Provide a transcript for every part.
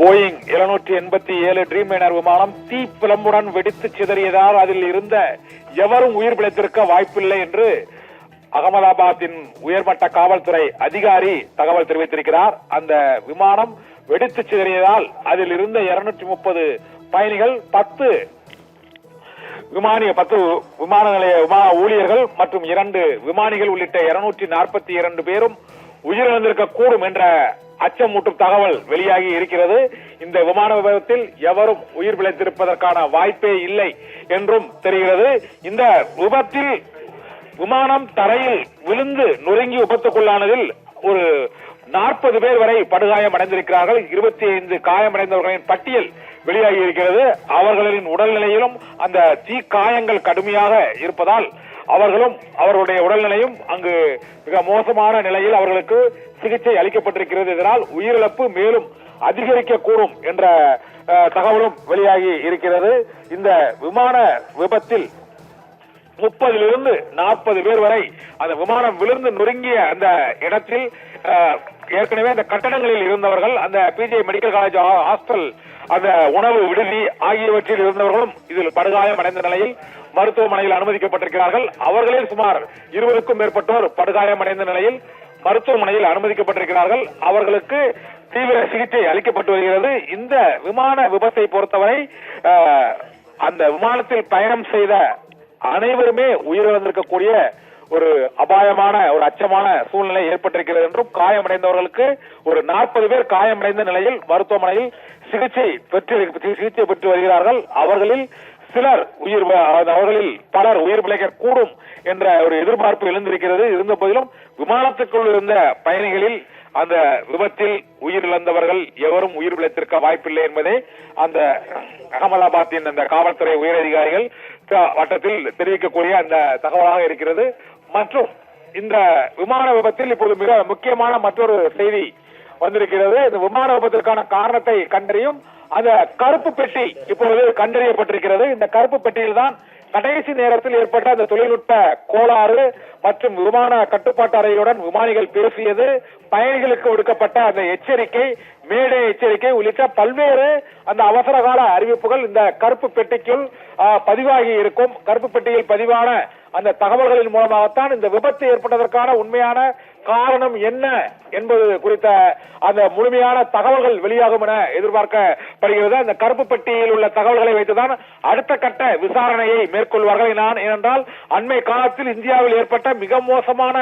Boeing 787 Dreamliner விமானம் தீப்பிழம்புடன் வெடித்து சிதறியதால் அதில் இருந்த எவரும் உயிர் பிழைத்திருக்க வாய்ப்பில்லை என்று அகமதாபாத்தின் உயர்மட்ட காவல்துறை அதிகாரி தகவல் தெரிவித்திருக்கிறார். அந்த விமானம் வெடித்து சிதறியதால் அதில் இருந்த 230 பயணிகள் 10 விமான நிலைய ஊழியர்கள் மற்றும் 2 விமானிகள் உள்ளிட்ட 242 பேரும் உயிரிழந்திருக்க கூடும் என்ற அச்சமூட்டும் தகவல் வெளியாகி இருக்கிறது. இந்த விமான விபத்தில் எவரும் உயிர் பிழைத்திருப்பதற்கான வாய்ப்பே இல்லை என்றும் தெரிகிறது. இந்த விபத்தில் விமானம் தரையில் விழுந்து நொறுங்கி விபத்துக்குள்ளானதில் ஒரு 40 பேர் வரை படுகாயம் அடைந்திருக்கிறார்கள். 25 காயமடைந்தவர்களின் பட்டியல் வெளியாகி இருக்கிறது. அவர்களின் உடல்நிலையிலும் அந்த தீ காயங்கள் கடுமையாக இருப்பதால் அவர்களுடைய உடல்நிலையும் அங்கு மிக மோசமான நிலையில் அவர்களுக்கு சிகிச்சை அளிக்கப்பட்டிருக்கிறது. இதனால் உயிரிழப்பு மேலும் அதிகரிக்கக்கூடும் என்ற தகவலும் வெளியாகி இருக்கிறது. இந்த விமான விபத்தில் 30 to 40 பேர் வரை அந்த விமானம் விழுந்து நொறுங்கிய அந்த இடத்தில் ஏற்கனவே அந்த கட்டடங்களில் இருந்தவர்கள், அந்த பிஜே மெடிக்கல் காலேஜ் ஹாஸ்டல், அந்த உணவு விடுதி ஆகியவற்றில் இருந்தவர்களும் இதில் படுகாயம் அடைந்த நிலையில் மருத்துவமனையில் அனுமதிக்கப்பட்டிருக்கிறார்கள். அவர்களில் சுமார் 20க்கும் மேற்பட்டோர் படுகாயம் அடைந்த நிலையில் மருத்துவமனையில் அனுமதிக்கப்பட்டிருக்கிறார்கள். அவர்களுக்கு தீவிர சிகிச்சை அளிக்கப்பட்டு வருகிறது. இந்த விமான விபத்தை பொறுத்தவரை அந்த விமானத்தில் பயணம் செய்த அனைவருமே உயிரிழந்திருக்கக்கூடிய ஒரு அபாயமான ஒரு அச்சமான சூழ்நிலை ஏற்பட்டிருக்கிறது என்றும் காயமடைந்தவர்களுக்கு ஒரு 40 பேர் காயமடைந்த நிலையில் மருத்துவமனையில் சிகிச்சை பெற்று வருகிறார்கள். அவர்களில் பலர் உயிர் பிழைக்க கூடும் என்ற ஒரு எதிர்பார்ப்பு எழுந்திருக்கிறது. இருந்த போதிலும் விமானத்துக்குள் இருந்த பயணிகளில் அந்த விபத்தில் உயிரிழந்தவர்கள் எவரும் உயிர் பிழைத்திருக்க வாய்ப்பில்லை என்பதை அந்த அகமதாபாத்தின் அந்த காவல்துறை உயரதிகாரிகள் வட்டத்தில் தெரிவிக்கக்கூடிய அந்த தகவலாக இருக்கிறது. மற்றும் இந்த விமான விபத்தில் இப்போது மிக முக்கியமான மற்றொரு செய்தி வந்திருக்கிறது. இந்த விமான விபத்திற்கான காரணத்தை கண்டறியும் அந்த கருப்பு பெட்டி இப்பொழுது கண்டறியப்பட்டிருக்கிறது. இந்த கருப்பு பெட்டியில் தான் கடைசி நேரத்தில் ஏற்பட்ட அந்த தொழில்நுட்ப கோளாறு மற்றும் விமான கட்டுப்பாட்டு அறையுடன் விமானிகள் பேசியது, பயணிகளுக்கு விடுக்கப்பட்ட அந்த எச்சரிக்கை, மேடை எச்சரிக்கை உள்ளிட்ட பல்வேறு அந்த அவசர கால அறிவிப்புகள் இந்த கருப்பு பெட்டிக்குள் பதிவாகி இருக்கும். கருப்பு பெட்டியில் பதிவான அந்த தகவல்களின் மூலமாகத்தான் இந்த விபத்து ஏற்பட்டதற்கான உண்மையான காரணம் என்ன என்பது குறித்த அந்த முழுமையான தகவல்கள் வெளியாகும் என எதிர்பார்க்கப்படுகிறது. அந்த கருப்பு பெட்டியில் உள்ள தகவல்களை வைத்துதான் அடுத்த கட்ட விசாரணையை மேற்கொள்வார்கள். ஏனென்றால் அண்மை காலத்தில் இந்தியாவில் ஏற்பட்ட மிக மோசமான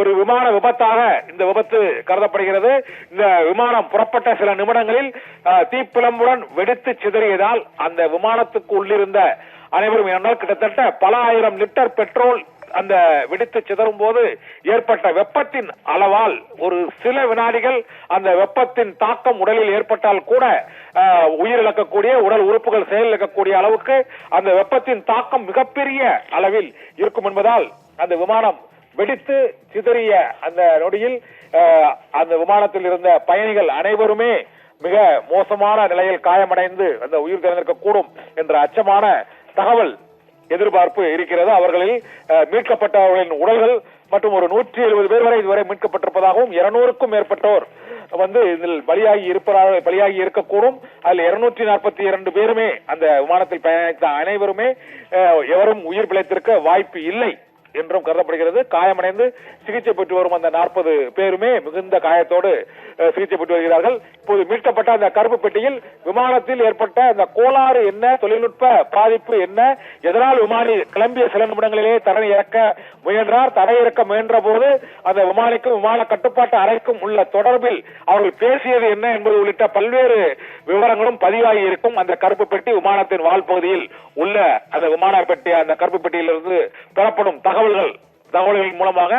ஒரு விமான விபத்தாக இந்த விபத்து கருதப்படுகிறது. இந்த விமானம் புறப்பட்ட சில நிமிடங்களில் தீப்பிழம்புடன் வெடித்து சிதறியதால் அந்த விமானத்துக்கு உள்ளிருந்த அனைவரும் என்றால் கிட்டத்தட்ட பல ஆயிரம் லிட்டர் பெட்ரோல் அந்த வெடித்து சிதறும் போது ஏற்பட்ட வெப்பத்தின் அளவால் ஒரு சில வினாடிகள் அந்த வெப்பத்தின் தாக்கம் உடலில் ஏற்பட்டால் கூட உயிரிழக்கக்கூடிய, உடல் உறுப்புகள் செயலிழக்கக்கூடிய அளவுக்கு அந்த வெப்பத்தின் தாக்கம் மிகப்பெரிய அளவில் இருக்கும் என்பதால் அந்த விமானம் வெடித்து சிதறிய அந்த நொடியில் அந்த விமானத்தில் இருந்த பயணிகள் அனைவருமே மிக மோசமான நிலையில் காயமடைந்து அந்த உயிர் திறந்திருக்க கூடும் என்ற அச்சமான தகவல் எதிர்பார்ப்பு இருக்கிறது. அவர்களில் மீட்கப்பட்டவர்களின் உடல்கள் மற்றும் ஒரு 170 பேர் வரை இதுவரை மீட்கப்பட்டிருப்பதாகவும் 200க்கும் மேற்பட்டோர் இதில் பலியாகி இருக்கக்கூடும். அதில் 242 பேருமே அந்த விமானத்தில் பயணித்த அனைவருமே எவரும் உயிர் பிழைத்திருக்க வாய்ப்பு இல்லை என்றும் கருதப்படுகிறது. காயமடைந்து சிகிச்சை பெற்று வரும் அந்த 40 பேருமே மிகுந்த காயத்தோடு சிகிச்சை பெற்று வருகிறார்கள். இப்போது மீட்கப்பட்ட அந்த கருப்பு பெட்டியில் விமானத்தில் ஏற்பட்ட அந்த கோளாறு என்ன, தொழில்நுட்ப பாதிப்பு என்ன, எதனால் விமானி கிளம்பிய சில நிமிடங்களிலே தரையிறக்க முயன்ற போது அந்த விமானிக்கும் விமான கட்டுப்பாட்டு அறைக்கும் உள்ள தொடர்பில் அவர்கள் பேசியது என்ன என்பது உள்ளிட்ட பல்வேறு விவரங்களும் பதிவாகி இருக்கும். அந்த கருப்பு பெட்டி விமானத்தின் வால் பகுதியில் உள்ள அந்த விமான பெட்டி, அந்த கருப்பு பெட்டியிலிருந்து பெறப்படும் தகவல்கள் மூலமாக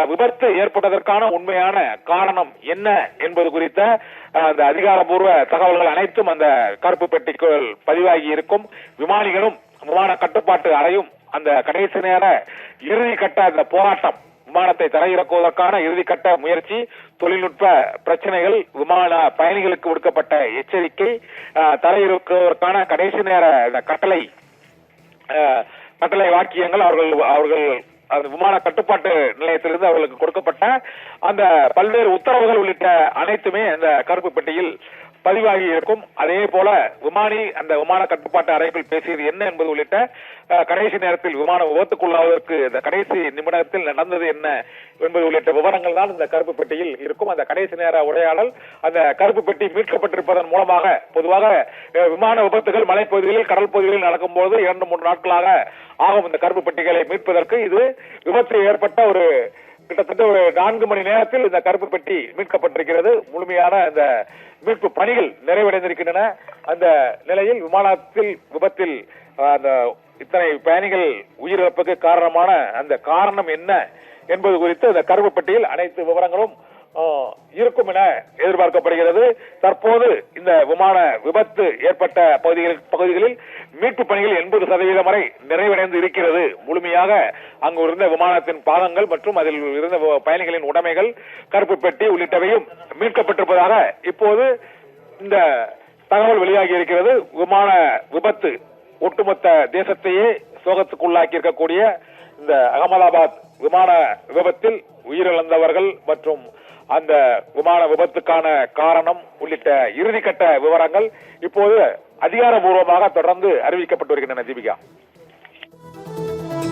விபத்து ஏற்பட்டதற்கான உண்மையான காரணம் என்ன என்பது குறித்த அந்த அதிகாரப்பூர்வ தகவல்கள் அனைத்தும் அந்த கருப்பு பெட்டிக்குள் பதிவாகி இருக்கும். விமானிகளும் விமான கட்டுப்பாட்டு அறையும் அந்த கடைசி நேர இறுதிக்கட்ட அந்த போராட்டம், விமானத்தை தரையிறக்குவதற்கான இறுதிக்கட்ட முயற்சி, தொழில்நுட்ப பிரச்சனைகள், விமான பயணிகளுக்கு விடுக்கப்பட்ட எச்சரிக்கை, தரையிறக்குவதற்கான கடைசி நேர கட்டளை வாக்கியங்கள், அவர்கள் அந்த விமான கட்டுப்பாட்டு நிலையத்திலிருந்து அவர்களுக்கு கொடுக்கப்பட்ட அந்த பல்வேறு உத்தரவுகள் உள்ளிட்ட அனைத்துமே அந்த கருப்பு பெட்டியில் பதிவாகி இருக்கும். அதே போல விமானி அந்த விமான கட்டுப்பாட்டு அறைக்குள் பேசியது என்ன என்பது உள்ளிட்ட கடைசி நேரத்தில் விமானம் விபத்துக்குள்ளாவதற்கு இந்த கடைசி நிமிடத்தில் நடந்தது என்ன என்பது உள்ளிட்ட விவரங்கள் தான் இந்த கருப்பு பெட்டியில் இருக்கும். அந்த கடைசி நேர உரையாடல் அந்த கருப்பு பெட்டி மீட்கப்பட்டிருப்பதன் மூலமாக பொதுவாக விமான விபத்துகள் மலைப்பகுதிகளில் கடல் பகுதிகளில் நடக்கும்போது 2-3 நாட்களாக ஆகும் இந்த கருப்பு பெட்டிகளை மீட்பதற்கு. இது விபத்து ஏற்பட்ட ஒரு கிட்டத்தட்ட ஒரு 4 மணி நேரத்தில் இந்த கருப்பு பெட்டி மீட்கப்பட்டிருக்கிறது. முழுமையான அந்த மீட்பு பணிகள் நிறைவடைந்திருக்கின்றன. அந்த நிலையில் விமானத்தில் விபத்தில் அந்த இத்தனை பயணிகள் உயிரிழப்புக்கு காரணமான அந்த காரணம் என்ன என்பது குறித்து அந்த கருப்பு பெட்டியில் அனைத்து விவரங்களும் இருக்கும் என எதிர்பார்க்கப்படுகிறது. தற்போது இந்த விமான விபத்து ஏற்பட்ட பகுதிகளில் மீட்பு பணிகள் 80% வரை நிறைவடைந்து இருக்கிறது. முழுமையாக அங்கு இருந்த விமானத்தின் பாகங்கள் மற்றும் அதில் இருந்த பயணிகளின் உடைமைகள், கருப்பு பெட்டி உள்ளிட்டவையும் மீட்கப்பட்டிருப்பதாக இப்போது இந்த தகவல் வெளியாகி இருக்கிறது. விமான விபத்து ஒட்டுமொத்த தேசத்தையே சோகத்துக்குள்ளாக்கி இருக்கக்கூடிய இந்த அகமதாபாத் விமான விபத்தில் உயிரிழந்தவர்கள் மற்றும் அந்த விமான விபத்துக்கான காரணம் உள்ளிட்ட இறுதிக்கட்ட விவரங்கள் இப்போது அதிகாரபூர்வமாக தொடர்ந்து அறிவிக்கப்பட்டு வருகின்றன. தீபிகா.